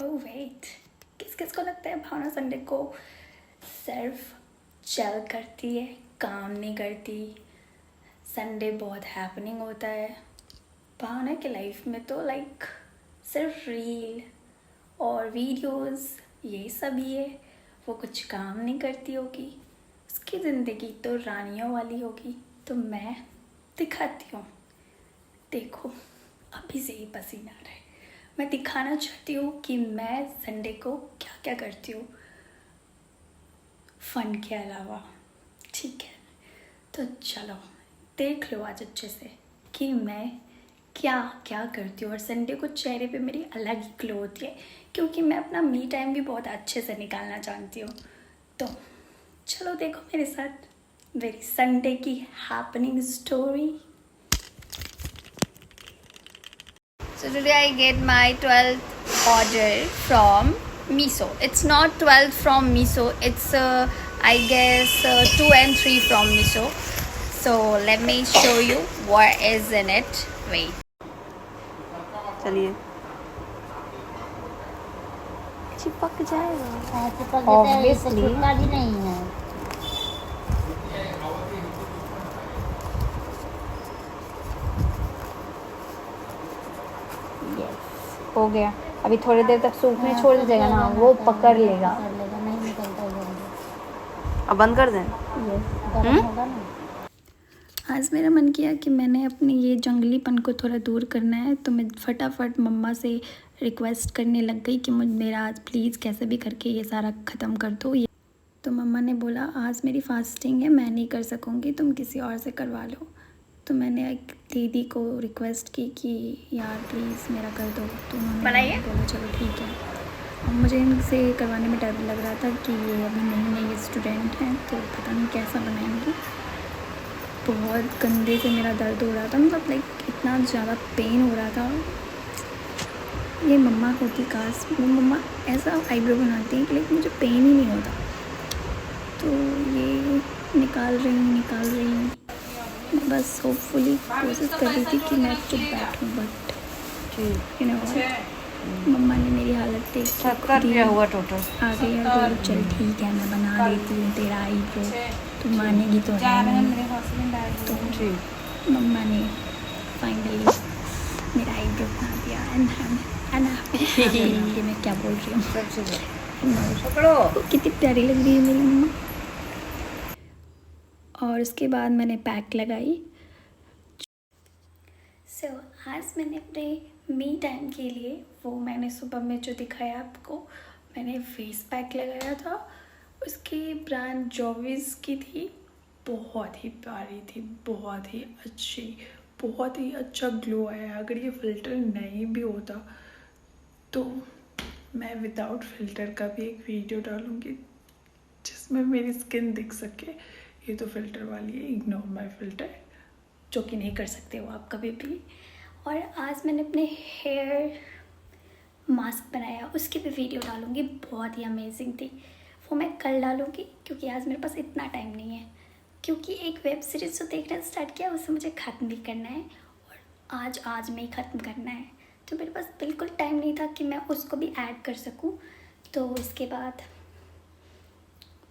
ओह wait, किस किस को लगता है भावना संडे को सिर्फ चिल करती है, काम नहीं करती? संडे बहुत हैपनिंग होता है भावना की लाइफ में, तो लाइक सिर्फ रील और वीडियोस ये सब ही है। वो कुछ काम नहीं करती होगी, उसकी ज़िंदगी तो रानियों वाली होगी। तो मैं दिखाती हूँ, देखो अभी से ही पसीना आ रहा है। मैं दिखाना चाहती हूँ कि मैं संडे को क्या क्या करती हूँ फन के अलावा, ठीक है? तो चलो देख लो आज अच्छे से कि मैं क्या क्या करती हूँ। और संडे को चेहरे पे मेरी अलग ही ग्लो होती है, क्योंकि मैं अपना मी टाइम भी बहुत अच्छे से निकालना जानती हूँ। तो चलो देखो मेरे साथ मेरी संडे की happening story. So today I get my 12th order from Miso. It's not 12th from Miso, it's I guess 2 and 3 from Miso. So let me show you what is in it. Wait. चलिए चिपक जाएगा obviously, छुट्टा भी नहीं है। हो गया। अभी थोड़ी देर तक सूखने छोड़ दीजिएगा ना, वो पकड़ लेगा। नहीं निकलता जल्दी। अब बंद कर दें। गर्म होगा ना। आज मेरा मन किया कि मैंने अपने ये जंगलीपन को थोड़ा दूर करना है, तो मैं फटाफट मम्मा से रिक्वेस्ट करने लग गई कि मेरा आज प्लीज़ कैसे भी करके ये सारा ख़त्म कर दो। तो मम्मा ने बोला आज मेरी फास्टिंग है, मैं नहीं कर सकूँगी, तुम किसी और से करवा लो। तो मैंने एक दीदी को रिक्वेस्ट की कि यार प्लीज़ मेरा कर दो। तो उन्होंने बोला चलो ठीक है। और मुझे इनसे करवाने में डर लग रहा था कि ये अभी नई स्टूडेंट हैं, तो पता नहीं कैसा बनाएंगी। बहुत गंदे से मेरा दर्द हो रहा था, मतलब लाइक इतना ज़्यादा पेन हो रहा था। ये मम्मा होती काश, वो मम्मा ऐसा आईब्रो बनाती हैं कि लाइक मुझे पेन ही नहीं होता। तो ये निकाल रही हूँ। बस होपफुली कोशिश कर रही थी कि मैं चुप बैठूँ, बट यू नो मम्मा ने मेरी हालत देख क्या हुआ टोटल आ गई और बोली चल ठीक है मैं बना देती हूँ तेरा आईब्रो, तू मानेगी तो है नहीं। तो मम्मा ने फाइनली मेरा आईब्रो बना दिया एंड मैं क्या बोल रही हूँ, कितनी प्यारी लग रही है मेरी मम्मा। और उसके बाद मैंने पैक लगाई। आज मैंने अपने मी टाइम के लिए वो मैंने सुबह में जो दिखाया आपको, मैंने फेस पैक लगाया था। उसकी ब्रांड जॉविस की थी, बहुत ही प्यारी थी, बहुत ही अच्छी, बहुत ही अच्छा ग्लो आया। अगर ये फ़िल्टर नहीं भी होता तो मैं विदाउट फ़िल्टर का भी एक वीडियो डालूँगी जिसमें मेरी स्किन दिख सके। ये तो फ़िल्टर वाली है, इग्नोर माय फ़िल्टर, जो कि नहीं कर सकते हो आप कभी भी। और आज मैंने अपने हेयर मास्क बनाया, उसकी भी वीडियो डालूँगी, बहुत ही अमेजिंग थी। वो मैं कल डालूँगी क्योंकि आज मेरे पास इतना टाइम नहीं है, क्योंकि एक वेब सीरीज़ जो देखना स्टार्ट किया उसे मुझे ख़त्म भी करना है और आज में ही ख़त्म करना है। तो मेरे पास बिल्कुल टाइम नहीं था कि मैं उसको भी ऐड कर सकूँ। तो इसके बाद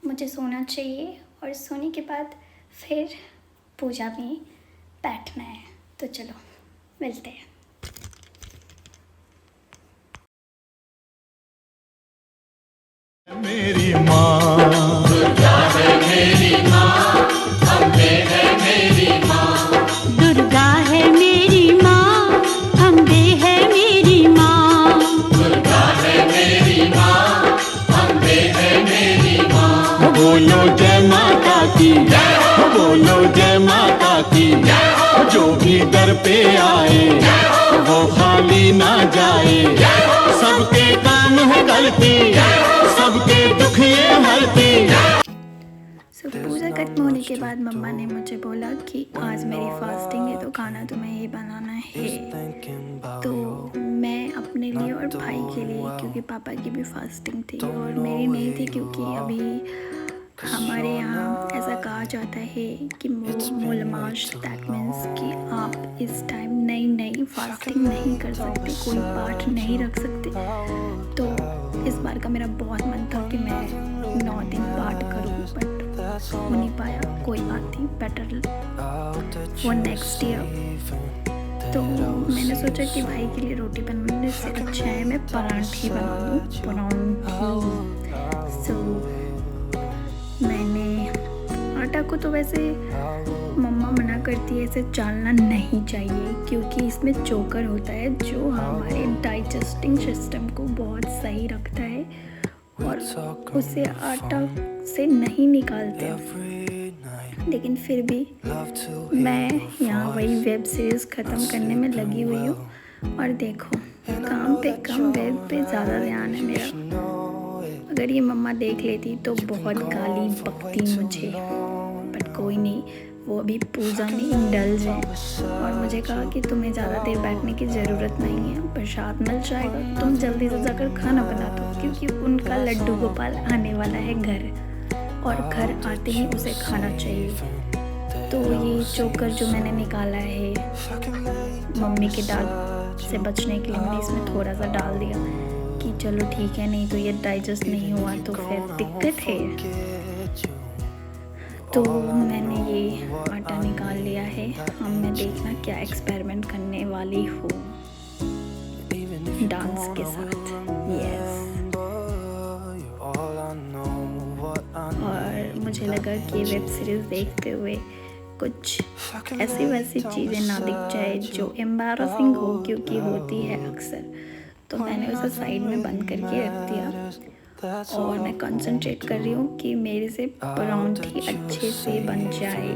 मुझे सोना चाहिए और सोने के बाद फिर पूजा में बैठना है। तो चलो मिलते हैं। मेरी माँ दुर्गा है, मेरी माँ अम्बे है, मेरी माँ दुर्गा है मेरी माँ, अम्बे है मेरी माँ, दुर्गा है मेरी माँ अम्बे है मेरी माँ। बोलो जय माता की जय हो, बोलो जय माता की जय हो। जो भी दर पे आए वो खाली ना जाए, सबके काम है गलती, सबके दुख ये हरती। पूजा खत्म होने के बाद मम्मा ने मुझे बोला कि आज मेरी फास्टिंग है तो खाना तुम्हें ये बनाना है। तो मैं अपने लिए और भाई के लिए, क्योंकि पापा की भी फास्टिंग थी और मेरी नहीं थी, क्योंकि अभी हमारे यहाँ ऐसा कहा जाता है कि मोलमाश, दैट मीन्स कि आप इस टाइम नई फास्टिंग नहीं कर सकते, कोई पाठ नहीं रख सकते। तो हो नहीं पाया, कोई बात नहीं, बेटर फॉर नेक्स्ट ईयर। तो मैंने सोचा कि भाई के लिए रोटी बनाने से अच्छा है मैं परांठी बना दूँ, परांठी। सो मैंने आटा को तो वैसे मम्मा मना करती है इसे चालना नहीं चाहिए क्योंकि इसमें चोकर होता है जो हमारे डाइजेस्टिंग सिस्टम को बहुत सही रखता है और उसे आटा से नहीं निकालते। लेकिन फिर भी मैं यहाँ वही वेब सीरीज़ ख़त्म करने में लगी हुई हूँ और देखो काम पे कम वेब पे ज़्यादा ध्यान है मेरा। अगर ये मम्मा देख लेती तो बहुत गाली बकती मुझे, बट कोई नहीं, वो अभी पूजा में इंडल्ज है और मुझे कहा कि तुम्हें ज़्यादा देर बैठने की ज़रूरत नहीं है, प्रसाद मिल जाएगा, तुम जल्दी से जाकर खाना बना दो क्योंकि उनका लड्डू गोपाल आने वाला है घर और घर आते ही उसे खाना चाहिए। तो ये चोकर जो मैंने निकाला है मम्मी के दाग से बचने के लिए मैंने इसमें थोड़ा सा डाल दिया कि चलो ठीक है, नहीं तो ये डाइजेस्ट नहीं हुआ तो फिर दिक्कत है। तो मैंने ये आटा निकाल लिया है। अब मैं देखना क्या एक्सपेरिमेंट करने वाली हूँ डांस के साथ। यस, और मुझे लगा कि वेब सीरीज़ देखते हुए कुछ ऐसी वैसी चीज़ें ना दिख जाए जो एम्बैरसिंग हो, क्योंकि होती है अक्सर। तो मैंने उसे साइड में बंद करके रख दिया और मैं कंसंट्रेट कर रही हूँ कि मेरे से परांठी अच्छे से बन जाए।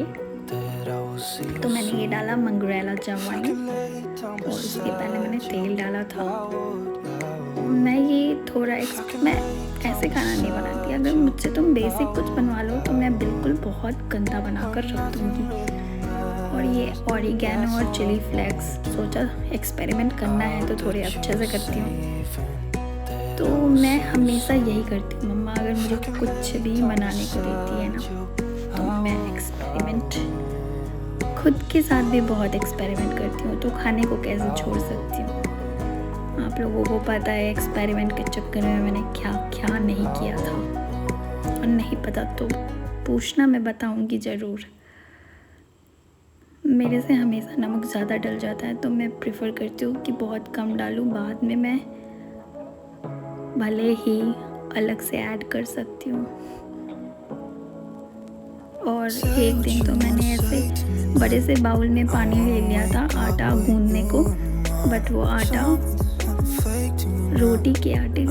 तो मैंने ये डाला मंगरेला जवाइन और उसके पहले मैंने तेल डाला था। मैं ये थोड़ा मैं ऐसे खाना नहीं बनाती, अगर मुझसे तुम बेसिक कुछ बनवा लो तो मैं बिल्कुल बहुत गंदा बनाकर रख दूँगी। और ये ऑरिगेनो और चिली फ्लेक्स सोचा एक्सपेरिमेंट करना है तो थोड़े अच्छे से करती हूँ। तो मैं हमेशा यही करती हूँ, मम्मा अगर मुझे कुछ भी बनाने को देती है ना तो मैं एक्सपेरिमेंट खुद के साथ भी बहुत एक्सपेरिमेंट करती हूँ। तो खाने को कैसे छोड़ सकती हूँ? आप लोगों को पता है एक्सपेरिमेंट के चक्कर में मैंने क्या क्या नहीं किया था, और नहीं पता तो पूछना, मैं बताऊँगी ज़रूर। मेरे से हमेशा नमक ज़्यादा डल जाता है तो मैं प्रेफर करती हूँ कि बहुत कम डालूँ, बाद में मैं भले ही अलग से ऐड कर सकती हूँ। और एक दिन तो मैंने ऐसे बड़े से बाउल में पानी ले लिया था आटा गूंदने को, बट वो आटा रोटी के आटे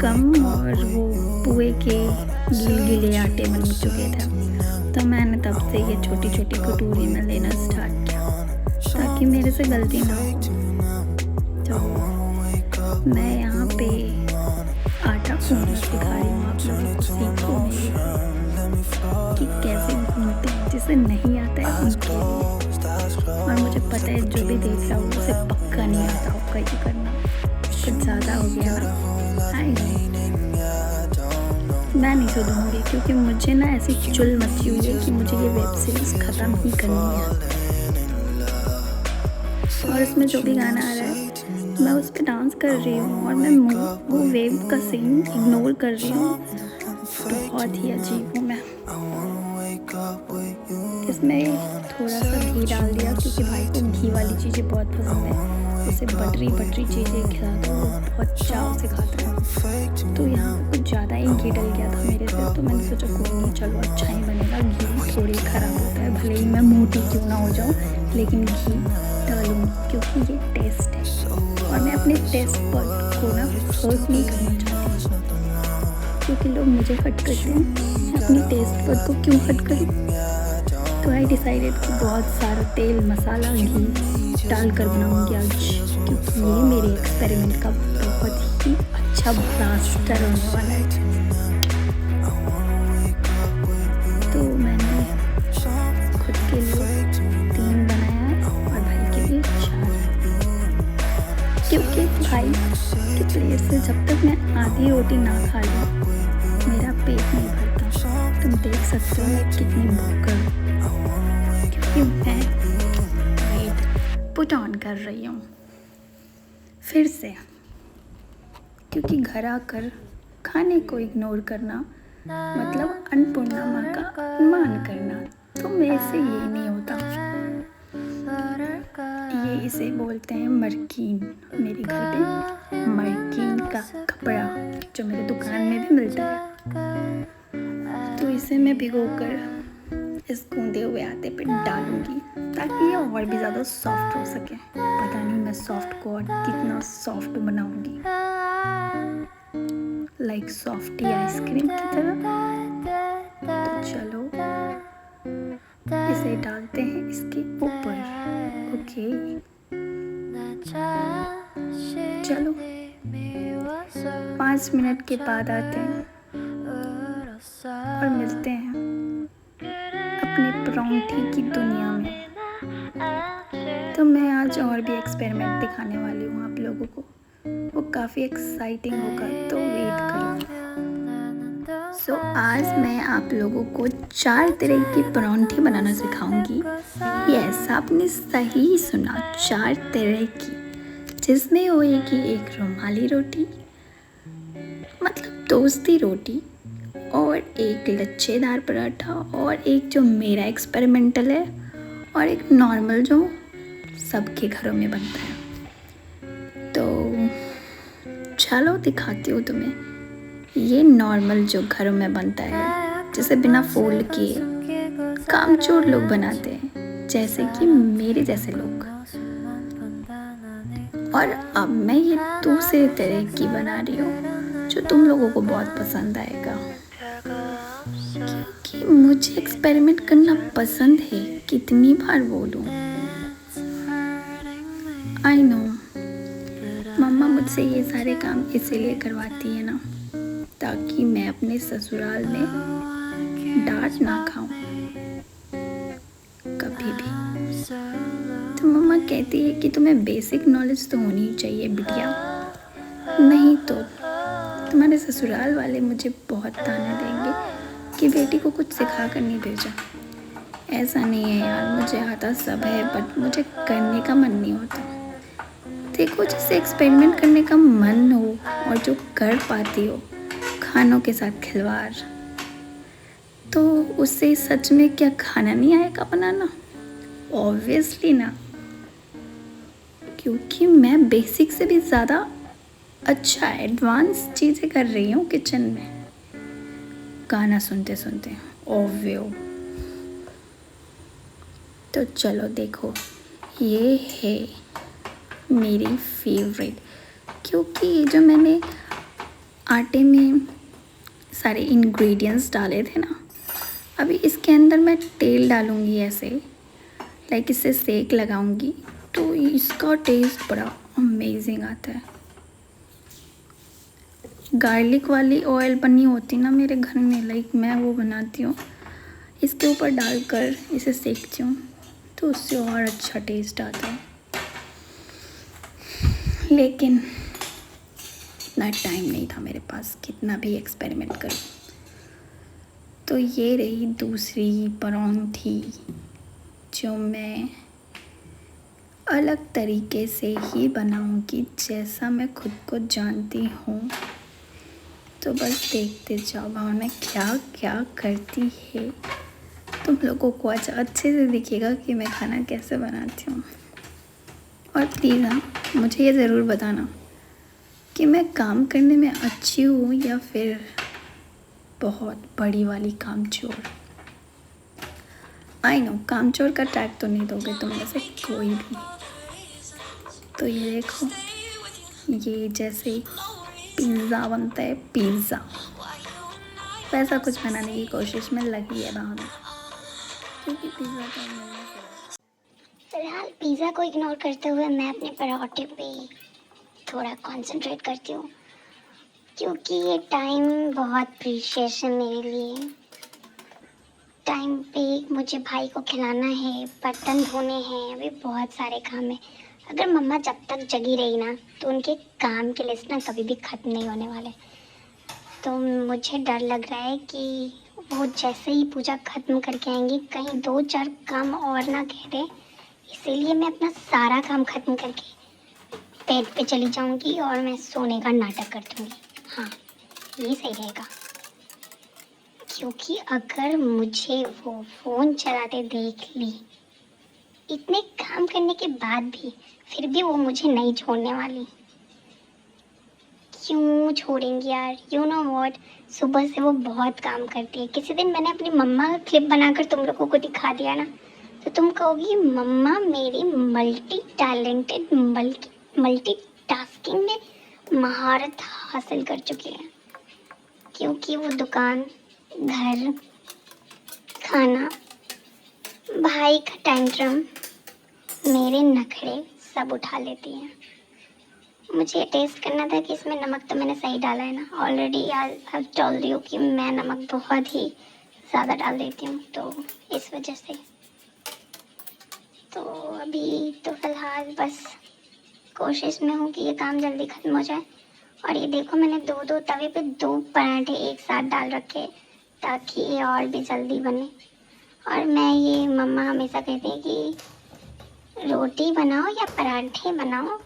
कम और वो पुए के गीले आटे बन चुके थे। तो मैंने तब से ये छोटी छोटी कटोरी में लेना स्टार्ट किया ताकि मेरे से गलती ना हो। तो मैं यहाँ पे आटा गूंदना सिखा रही हूँ, आप लोग सीखो मेरे कि कैसे गूंदते हैं, जिसे नहीं आता है उनके लिए। और मुझे पता है जो भी देख रहा हो उसे पक्का नहीं आता होगा ये करना, कुछ ज़्यादा हो गया ना। मैं नहीं सुधरूंगी क्योंकि मुझे ना ऐसी चुल मची हुई है कि मुझे ये वेब सीरीज़ ख़त्म ही करनी है। और उसमें जो भी गाना आ रहा है मैं उस पर डांस कर रही हूँ और मैं वो वेव का सीन इग्नोर कर रही हूँ। बहुत ही अजीब हूँ मैं। इसमें थोड़ा सा घी डाल दिया क्योंकि भाई को घी वाली चीज़ें बहुत पसंद है, उसे बटरी चीज़ें खिला दो, वो बहुत चाव से खाता है। तो यहाँ कुछ ज़्यादा ही घी डल गया था मेरे से, तो मैंने सोचा कोई नहीं, चलो अच्छा ही बनेगा, घी थोड़ी ख़राब होता है, भले ही मैं मोटी क्यों ना हो जाऊँ लेकिन घी डालूँगी क्योंकि ये टेस्ट है और मैं अपने टेस्ट बड को ना हर्ट नहीं करना चाहती क्योंकि लोग मुझे हर्ट करते हैं, मैं अपनी टेस्ट बड को क्यों हर्ट करूँ। तो आई डिसाइडेड कि बहुत सारा तेल मसाला घी डालकर बनाऊंगी आज, क्योंकि ये मेरे एक्सपेरिमेंट का बहुत ही अच्छा ब्लास्टर होने वाला है। तो मैंने खुद के लिए 3 बनाया और भाई के लिए 4, क्योंकि भाई के प्लेट से जब तक मैं आधी रोटी ना खा लूँ मेरा पेट नहीं भरता। तुम देख सकते हो मैं कितनी भूखा हूँ क्योंकि मैं वेट पुट ऑन कर रही हूँ फिर से, क्योंकि घर आकर खाने को इग्नोर करना मतलब अन्नपूर्णा माँ का मान करना। तो मेरे से ये नहीं होता। ये इसे बोलते हैं मरकीन। मेरे घर पे मरकीन का कपड़ा जो मेरे दुकान में भी मिलता है, तो इसे मैं भिगोकर इस गूंदे हुए आटे पे डालूंगी ताकि ये और भी ज़्यादा सॉफ्ट हो सके। पता नहीं मैं सॉफ्ट को और कितना सॉफ्ट बनाऊंगी, लाइक सॉफ्टी आइसक्रीम की तरह। तो चलो इसे डालते हैं इसके ऊपर। ओके, चलो 5 मिनट के बाद आते हैं और मिलते हैं अपने परांठे की दुनिया में। तो मैं आज और भी एक्सपेरिमेंट दिखाने वाली हूँ आप लोगों को, वो काफ़ी एक्साइटिंग होगा, तो वेट करो। सो आज मैं आप लोगों को 4 तरह की परांठे बनाना सिखाऊंगी। यस, आपने सही सुना, 4 तरह की, जिसमें होएगी एक रुमाली रोटी मतलब दोस्ती रोटी, और एक लच्छेदार पराठा, और एक जो मेरा एक्सपेरिमेंटल है, और एक नॉर्मल जो सबके घरों में बनता है। तो चलो दिखाती हूँ तुम्हें। ये नॉर्मल जो घरों में बनता है, जिसे बिना फोल्ड किए कामचोर लोग बनाते हैं, जैसे कि मेरे जैसे लोग। और अब मैं ये दूसरे तरह की बना रही हूँ जो तुम लोगों को बहुत पसंद आएगा, क्योंकि मुझे एक्सपेरिमेंट करना पसंद है। कितनी बार बोलूँ, आई नो मम्मा मुझसे ये सारे काम इसीलिए करवाती है ना, ताकि मैं अपने ससुराल में डांट ना खाऊं कभी भी। तो मम्मा कहती है कि तुम्हें बेसिक नॉलेज तो होनी चाहिए बिटिया, नहीं तो तुम्हारे ससुराल वाले मुझे बहुत ताने देंगे कि बेटी को कुछ सिखा कर नहीं भेजा। ऐसा नहीं है यार, मुझे आता सब है, बट मुझे करने का मन नहीं होता। देखो, जिसे एक्सपेरिमेंट करने का मन हो और जो कर पाती हो खानों के साथ खिलवाड़, तो उससे सच में क्या खाना नहीं आएगा बनाना? ऑब्वियसली ना, क्योंकि मैं बेसिक से भी ज़्यादा अच्छा एडवांस चीज़ें कर रही हूँ किचन में, गाना सुनते सुनते। ऑब्वियो। तो चलो देखो, ये है मेरी फेवरेट, क्योंकि ये जो मैंने आटे में सारे इंग्रेडिएंट्स डाले थे ना, अभी इसके अंदर मैं तेल डालूँगी ऐसे, लाइक इससे सेक लगाऊंगी, तो इसका टेस्ट बड़ा अमेजिंग आता है। गार्लिक वाली ऑयल बनी होती ना मेरे घर में, लाइक मैं वो बनाती हूँ, इसके ऊपर डालकर इसे सेकती हूँ, तो उससे और अच्छा टेस्ट आता है। लेकिन इतना टाइम नहीं था मेरे पास, कितना भी एक्सपेरिमेंट करूँ। तो ये रही दूसरी परांठी, जो मैं अलग तरीके से ही बनाऊंगी, जैसा मैं खुद को जानती हूँ। तो बस देखते जाओ भावना क्या क्या करती है। तुम लोगों को आज अच्छे से दिखेगा कि मैं खाना कैसे बनाती हूँ। और प्लीज़ हाँ, मुझे ये ज़रूर बताना कि मैं काम करने में अच्छी हूँ या फिर बहुत बड़ी वाली कामचोर। आई नो कामचोर का टैग तो नहीं दोगे तुम में से कोई भी। तो ये देखो, ये जैसे पिज़्ज़ा बनता है, पिज़्ज़ा वैसा कुछ बनाने की कोशिश में लगी है भावना, क्योंकि पिज़्ज़ा तो मिलने से। फिलहाल पिज़्ज़ा को इग्नोर करते हुए मैं अपने पराठे पे थोड़ा कंसंट्रेट करती हूँ, क्योंकि ये टाइम बहुत प्रीशियस है मेरे लिए। टाइम पे मुझे भाई को खिलाना है, बर्तन धोने हैं, अभी बहुत सारे काम है। अगर मम्मा जब तक जगी रही ना, तो उनके काम की लिस्ट ना कभी भी ख़त्म नहीं होने वाले। तो मुझे डर लग रहा है कि वो जैसे ही पूजा ख़त्म करके आएंगी, कहीं 2-4 काम और ना कह दें, इसीलिए मैं अपना सारा काम ख़त्म करके बेड पे चली जाऊंगी और मैं सोने का नाटक कर दूंगी। हाँ, ये सही रहेगा। क्योंकि अगर मुझे वो फ़ोन चलाते देख ली, इतने काम करने के बाद भी, फिर भी वो मुझे नहीं छोड़ने वाली। क्यों छोड़ेंगी यार? यू नो व्हाट, सुबह से वो बहुत काम करती है। किसी दिन मैंने अपनी मम्मा का क्लिप बनाकर तुम लोगों को दिखा दिया ना, तो तुम कहोगी मम्मा मेरी मल्टी टैलेंटेड, मल्टी टास्किंग में महारत हासिल कर चुकी है। क्योंकि वो दुकान, घर, खाना, भाई का टेंट्रम, मेरे नखरे सब उठा लेती हैं। मुझे टेस्ट करना था कि इसमें नमक तो मैंने सही डाला है ना। ऑलरेडी आई टोल्ड यू कि मैं नमक बहुत ही ज़्यादा डाल देती हूँ, तो इस वजह से। तो अभी तो फ़िलहाल बस कोशिश में हूँ कि ये काम जल्दी ख़त्म हो जाए। और ये देखो, मैंने दो तवे पे 2 पराठे एक साथ डाल रखे ताकि ये और भी जल्दी बने। और मैं ये मम्मा हमेशा कहते हैं कि रोटी बनाओ या पराठे बनाओ,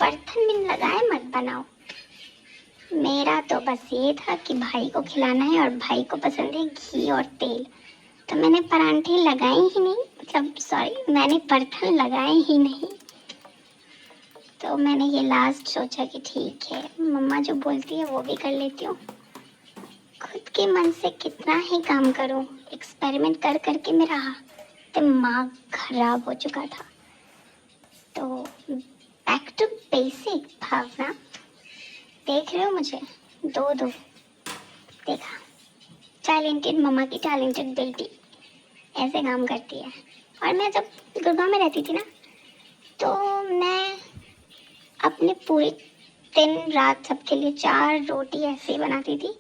बर्तन में लगाए मत बनाओ। मेरा तो बस ये था कि भाई को खिलाना है और भाई को पसंद है घी और तेल, तो मैंने पराठे लगाए ही नहीं, मतलब सॉरी, मैंने बर्तन लगाए ही नहीं। तो मैंने ये लास्ट सोचा कि ठीक है, मम्मा जो बोलती है वो भी कर लेती हूँ। खुद के मन से कितना ही काम करूँ, एक्सपेरिमेंट कर करके मेरा दिमाग खराब हो चुका था। तो बैक टू बेसिक भावना, देख रहे हो मुझे? दो देखा, टैलेंटेड मम्मा की टैलेंटेड बेटी ऐसे काम करती है। और मैं जब गुड़गांव में रहती थी ना, तो मैं अपने पूरे दिन रात सबके लिए 4 रोटी ऐसे ही बनाती थी।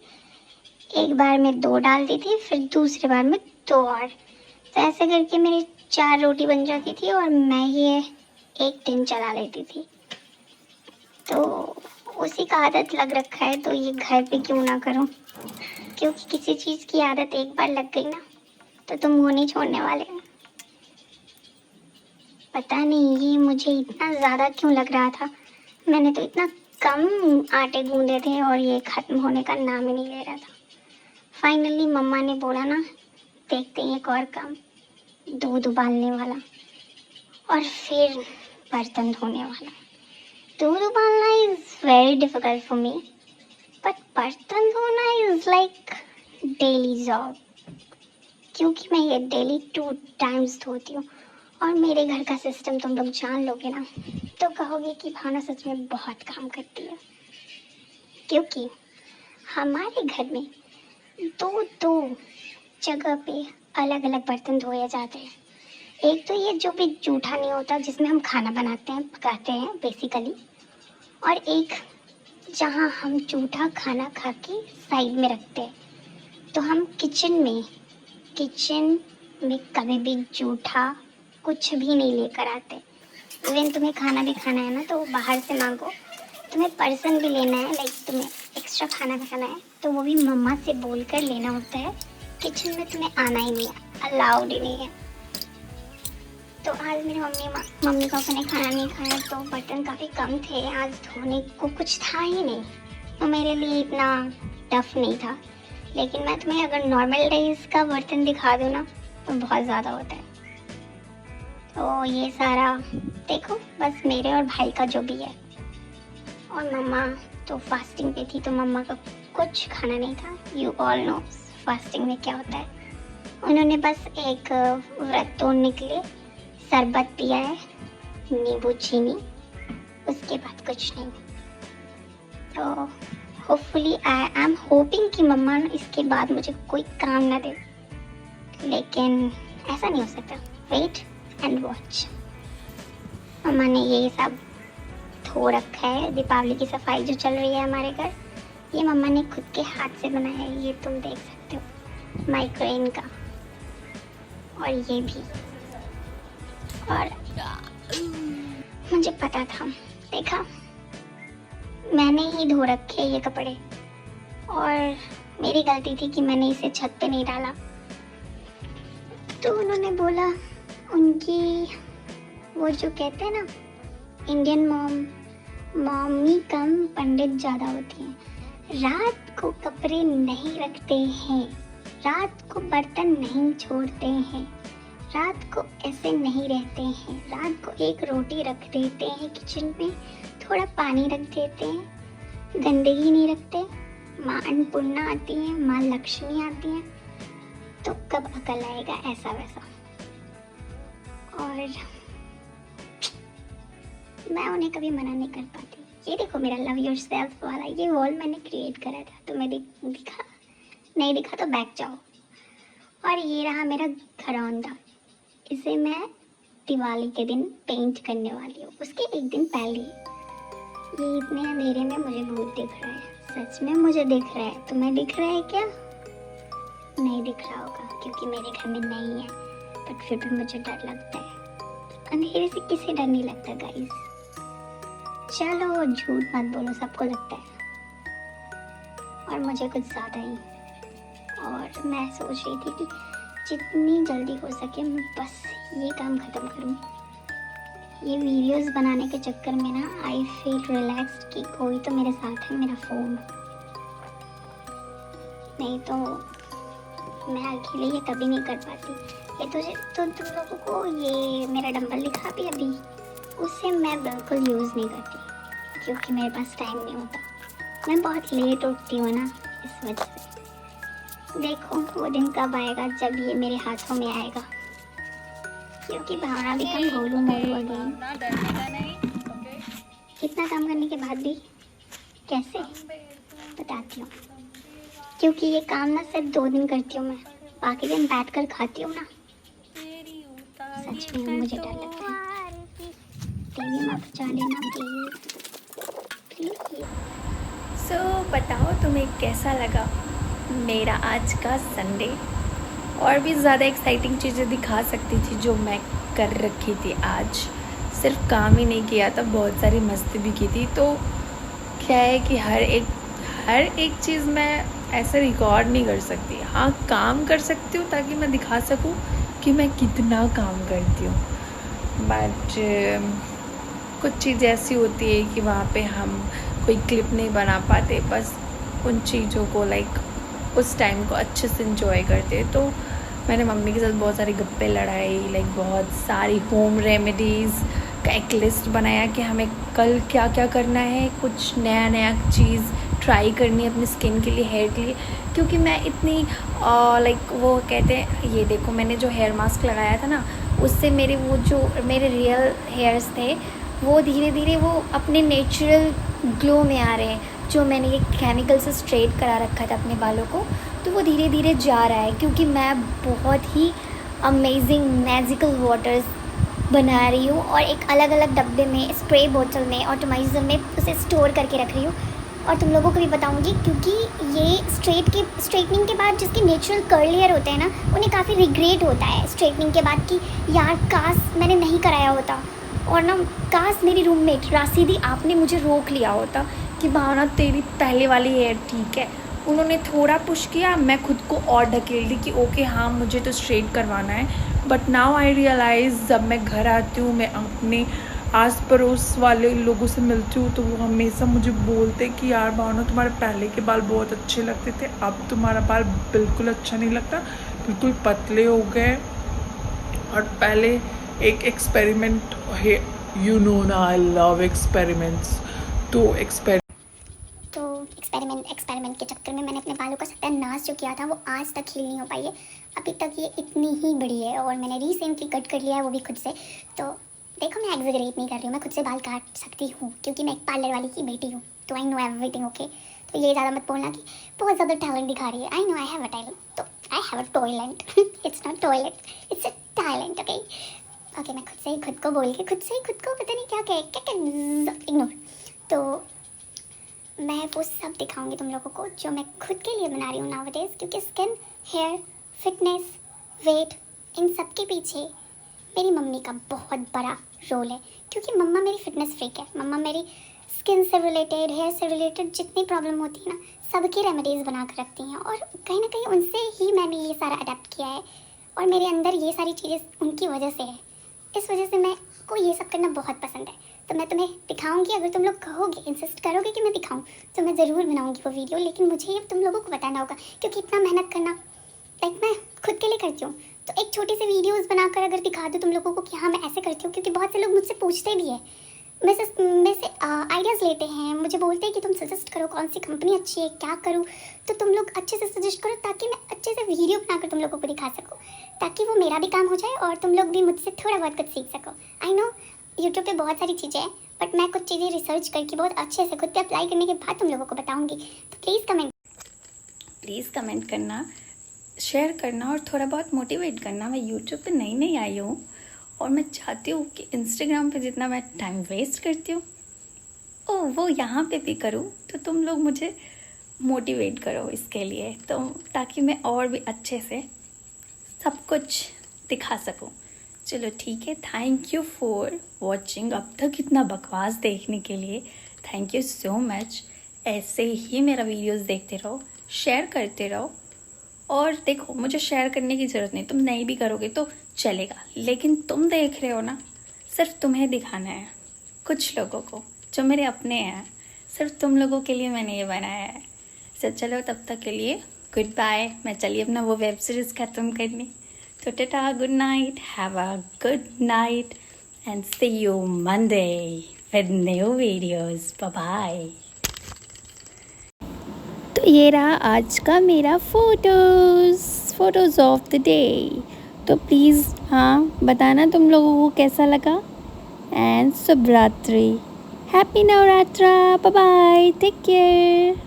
एक बार में 2 डालती थी, फिर दूसरे बार में 2 और, तो ऐसे करके मेरी 4 रोटी बन जाती थी और मैं ये एक दिन चला लेती थी। तो उसी का आदत लग रखा है, तो ये घर पे क्यों ना करूं, क्योंकि किसी चीज़ की आदत एक बार लग गई ना, तो तुम वो नहीं छोड़ने वाले। पता नहीं ये मुझे इतना ज़्यादा क्यों लग रहा था। मैंने तो इतना कम आटे गूंदे थे और ये ख़त्म होने का नाम ही नहीं ले रहा था। फाइनली मम्मा ने बोला ना, देखते हैं एक और काम, दूध उबालने वाला और फिर बर्तन धोने वाला। दूध उबालना is very difficult for me, but बर्तन धोना इज़ लाइक डेली जॉब, क्योंकि मैं ये डेली 2 टाइम्स धोती हूँ। और मेरे घर का सिस्टम तुम लोग जान लोगे ना, तो कहोगे कि भावना सच में बहुत काम करती है। क्योंकि हमारे घर में 2 जगह पे अलग अलग बर्तन धोए जाते हैं। एक तो ये जो भी जूठा नहीं होता, जिसमें हम खाना बनाते हैं, पकाते हैं बेसिकली, और एक जहाँ हम जूठा खाना खा के साइड में रखते हैं। तो हम किचन में कभी भी जूठा कुछ भी नहीं लेकर आते। इवन तुम्हें खाना भी खाना है ना, तो बाहर से मांगो। तुम्हें पर्सन भी लेना है, लाइक तुम्हें एक्स्ट्रा खाना खाना है, तो वो भी मम्मा से बोल कर लेना होता है। किचन में तुम्हें आना ही नहीं है, अलाउड ही नहीं है। तो आज मेरी मम्मी पापा ने खाना नहीं खाया, तो बर्तन काफ़ी कम थे, आज धोने को कुछ था ही नहीं। तो मेरे लिए इतना टफ नहीं था। लेकिन मैं तुम्हें अगर नॉर्मल डेज का बर्तन दिखा दूँ ना, तो बहुत ज़्यादा होता है। तो ये सारा देखो, बस मेरे और भाई का जो भी है। और मम्मा तो फास्टिंग पे थी, तो मम्मा का कुछ खाना नहीं था। यू ऑल नो फास्टिंग में क्या होता है। उन्होंने बस एक व्रत तोड़ने के लिए शरबत पिया है, नींबू चीनी, उसके बाद कुछ नहीं। तो होपफुली आई एम होपिंग कि मम्मा इसके बाद मुझे कोई काम ना दे, लेकिन ऐसा नहीं हो सकता। Wait and watch. मम्मा ने ये सब धो रखा है। दीपावली की सफाई जो चल रही है हमारे घर, ये मम्मा ने खुद के हाथ से बनाया है। ये तुम देख सकते हो, माइक्रोवेव का। और ये भी, और मुझे पता था, देखा मैंने ही धो रखे ये कपड़े, और मेरी गलती थी कि मैंने इसे छत पे नहीं डाला। तो उन्होंने बोला, उनकी वो जो कहते हैं ना, इंडियन मम्मी कम पंडित ज़्यादा होती हैं। रात को कपड़े नहीं रखते हैं, रात को बर्तन नहीं छोड़ते हैं, रात को ऐसे नहीं रहते हैं, रात को एक रोटी रख देते हैं किचन में, थोड़ा पानी रख देते हैं, गंदगी नहीं रखते। माँ अन्नपूर्णा आती है, माँ लक्ष्मी आती है, तो कब अकल आएगा ऐसा वैसा। और मैं उन्हें कभी मना नहीं कर पाती। ये देखो मेरा लव योरसेल्फ वाला ये वॉल मैंने क्रिएट करा था, तुम्हें दिखा? नहीं दिखा तो बैठ जाओ। और ये रहा मेरा घरौंदा, इसे मैं दिवाली के दिन पेंट करने वाली हूँ, उसके एक दिन पहले। ये इतने अंधेरे में मुझे भूत दिख रहा है, सच में मुझे दिख रहा है। तुम्हें दिख रहा है क्या? नहीं दिख रहा होगा क्योंकि मेरे घर में नहीं है, बट फिर भी मुझे डर लगता है। अंधेरे से किसे डर नहीं लगता गाइस? चलो झूठ मत बोलो, सबको लगता है, और मुझे कुछ ज़्यादा ही। और मैं सोच रही थी कि जितनी जल्दी हो सके मैं बस ये काम ख़त्म करूँ। ये वीडियोस बनाने के चक्कर में ना आई फील रिलैक्स्ड कि कोई तो मेरे साथ है, मेरा फ़ोन। नहीं तो मैं अकेले ये कभी नहीं कर पाती। ये तो तुम लोगों को ये मेरा डंबल दिखा भी अभी, उससे मैं बिल्कुल यूज़ नहीं करती क्योंकि मेरे पास टाइम नहीं होता। मैं बहुत लेट उठती हूँ ना, इस वजह से। देखो वो दिन कब आएगा जब ये मेरे हाथों में आएगा, क्योंकि भावना भी कम गोलू मोलू अगेन। इतना काम करने के बाद भी कैसे बताती हूँ, क्योंकि ये काम ना सिर्फ 2 दिन करती हूँ मैं, बाकी दिन बैठ कर खाती हूँ ना। सच में मुझे डर लगता है। टीवी मत बचा लेना प्लीज। सो बताओ तुम्हें कैसा लगा मेरा आज का संडे। और भी ज़्यादा एक्साइटिंग चीज़ें दिखा सकती थी जो मैं कर रखी थी आज, सिर्फ काम ही नहीं किया था, बहुत सारी मस्ती भी की थी। तो क्या है कि हर एक चीज़ मैं ऐसे रिकॉर्ड नहीं कर सकती। हाँ काम कर सकती हूँ ताकि मैं दिखा सकूँ कि मैं कितना काम करती हूँ, बट कुछ चीज़ें ऐसी होती है कि वहाँ पे हम कोई क्लिप नहीं बना पाते, बस उन चीज़ों को लाइक उस टाइम को अच्छे से इंजॉय करते। तो मैंने मम्मी के साथ बहुत सारी गप्पे लड़ाई, लाइक बहुत सारी होम रेमेडीज़ का एक लिस्ट बनाया कि हमें कल क्या क्या करना है, कुछ नया नया चीज़ ट्राई करनी है अपनी स्किन के लिए, हेयर के लिए। क्योंकि मैं इतनी लाइक वो कहते हैं, ये देखो मैंने जो हेयर मास्क लगाया था ना, उससे मेरे वो जो मेरे रियल हेयर्स थे वो धीरे धीरे वो अपने नेचुरल ग्लो में आ रहे हैं। जो मैंने ये केमिकल से स्ट्रेट करा रखा था अपने बालों को, तो वो धीरे धीरे जा रहा है, क्योंकि मैं बहुत ही अमेजिंग मैजिकल वाटर्स बना रही हूँ और एक अलग अलग डब्बे में, स्प्रे बोतल में, ऑटोमाइजर में उसे स्टोर करके रख रही हूँ। और तुम लोगों को भी बताऊँगी, क्योंकि ये स्ट्रेटनिंग के बाद जिसके नेचुरल कर्ल हेयर होते हैं ना, उन्हें काफ़ी रिग्रेट होता है स्ट्रेटनिंग के बाद कि यार काश मैंने नहीं कराया होता, और ना काश मेरी रूममेट राशिदी आपने मुझे रोक लिया होता कि भावना तेरी पहले वाली हेयर ठीक है। उन्होंने थोड़ा पुश किया, मैं खुद को और ढकेल दी कि ओके हाँ मुझे तो स्ट्रेट करवाना है। बट नाउ आई रियलाइज़, जब मैं घर आती हूँ, मैं अपने आस पड़ोस वाले लोगों से मिलती हूँ, तो वो हमेशा मुझे बोलते कि यार भावना तुम्हारे पहले के बाल बहुत अच्छे लगते थे, अब तुम्हारा बाल बिल्कुल अच्छा नहीं लगता, बिल्कुल पतले हो गए। और पहले एक एक्सपेरिमेंट है, यू नो ना आई लव एक्सपेरिमेंट्स। तो एक्सपेरिमेंट के चक्कर में मैंने अपने बालों का सत्यानाश जो किया था वो आज तक हील नहीं हो पाई है। अभी तक ये इतनी ही बड़ी है और मैंने रिसेंटली कट कर लिया है, वो भी खुद से। तो देखो मैं एग्जैगरेट नहीं कर रही हूँ, मैं खुद से बाल काट सकती हूँ क्योंकि मैं एक पार्लर वाली की बेटी हूँ, तो आई नो एवरीथिंग ओके। तो ये ज़्यादा मत बोलना कि बहुत ज़्यादा टैलेंट दिखा रही है। I know I have a talent, तो I have a toilent. It's not toilet, it's a talent okay. Okay मैं खुद से ही खुद को बोल के खुद से ही खुद को पता नहीं क्या इग्नोर। तो मैं वो सब दिखाऊंगी तुम लोगों को जो मैं खुद के लिए बना रही हूँ नाउअडेज, क्योंकि स्किन, हेयर, फिटनेस, वेट, इन सब के पीछे मेरी मम्मी का बहुत बड़ा रोल है। क्योंकि मम्मा मेरी फिटनेस फ्रीक है, मम्मा मेरी स्किन से रिलेटेड, हेयर से रिलेटेड जितनी प्रॉब्लम होती है ना, सबकी रेमेडीज़ बना कर रखती हैं, और कहीं ना कहीं उनसे ही मैंने ये सारा अडेप्ट किया है, और मेरे अंदर ये सारी चीज़ें उनकी वजह से है। इस वजह से मैं को ये सब करना बहुत पसंद है। तो मैं तुम्हें दिखाऊंगी, अगर तुम लोग कहोगे, इंसिस्ट करोगे कि मैं दिखाऊं, तो मैं ज़रूर बनाऊंगी वो वीडियो। लेकिन मुझे ये तुम लोगों को बताना होगा, क्योंकि इतना मेहनत करना लाइक मैं खुद के लिए करती हूँ, तो एक छोटी सी वीडियोस बनाकर अगर दिखा दूँ तुम लोगों को कि हाँ मैं ऐसे करती हूँ, क्योंकि बहुत से लोग मुझसे पूछते भी है, मेरे से आइडियाज़ लेते हैं, मुझे बोलते हैं कि तुम सजेस्ट करो कौन सी कंपनी अच्छी है, क्या करूँ। तो तुम लोग अच्छे से सजेस्ट करो ताकि मैं अच्छे से वीडियो बनाकर तुम लोगों को दिखा सकूँ, ताकि वो मेरा भी काम हो जाए और तुम लोग भी मुझसे थोड़ा बहुत कुछ सीख सको। आई नो यूट्यूब पे बहुत सारी चीज़ें हैं, बट मैं कुछ चीज़ें रिसर्च करके बहुत अच्छे से खुद पे अप्लाई करने के बाद तुम लोगों को बताऊँगी। तो प्लीज़ कमेंट करना, शेयर करना और थोड़ा बहुत मोटिवेट करना। मैं यूट्यूब पे नई आई हूँ और मैं चाहती हूँ कि इंस्टाग्राम पे जितना मैं टाइम वेस्ट करती हूँ वो यहाँ पे भी करूँ, तो तुम लोग मुझे मोटिवेट करो इसके लिए, तो ताकि मैं और भी अच्छे से सब कुछ दिखा सकूँ। चलो ठीक है, थैंक यू फॉर वॉचिंग। अब तक इतना बकवास देखने के लिए थैंक यू सो मच। ऐसे ही मेरा वीडियोस देखते रहो, शेयर करते रहो। और देखो, मुझे शेयर करने की ज़रूरत नहीं, तुम नहीं भी करोगे तो चलेगा, लेकिन तुम देख रहे हो ना, सिर्फ तुम्हें दिखाना है कुछ लोगों को जो मेरे अपने हैं। सिर्फ तुम लोगों के लिए मैंने ये बनाया है। सो चलो, तब तक के लिए गुड बाय। मैं चलिए अपना वो वेब सीरीज़ ख़त्म करने। तो tata, good night, have a good night and see you Monday with new videos. Bye bye. तो ये रहा आज का मेरा फ़ोटोज़ ऑफ द डे। तो प्लीज़ हाँ बताना तुम लोगों को कैसा लगा। एंड शुभ रात्रि, happy Navratra, bye bye, take care.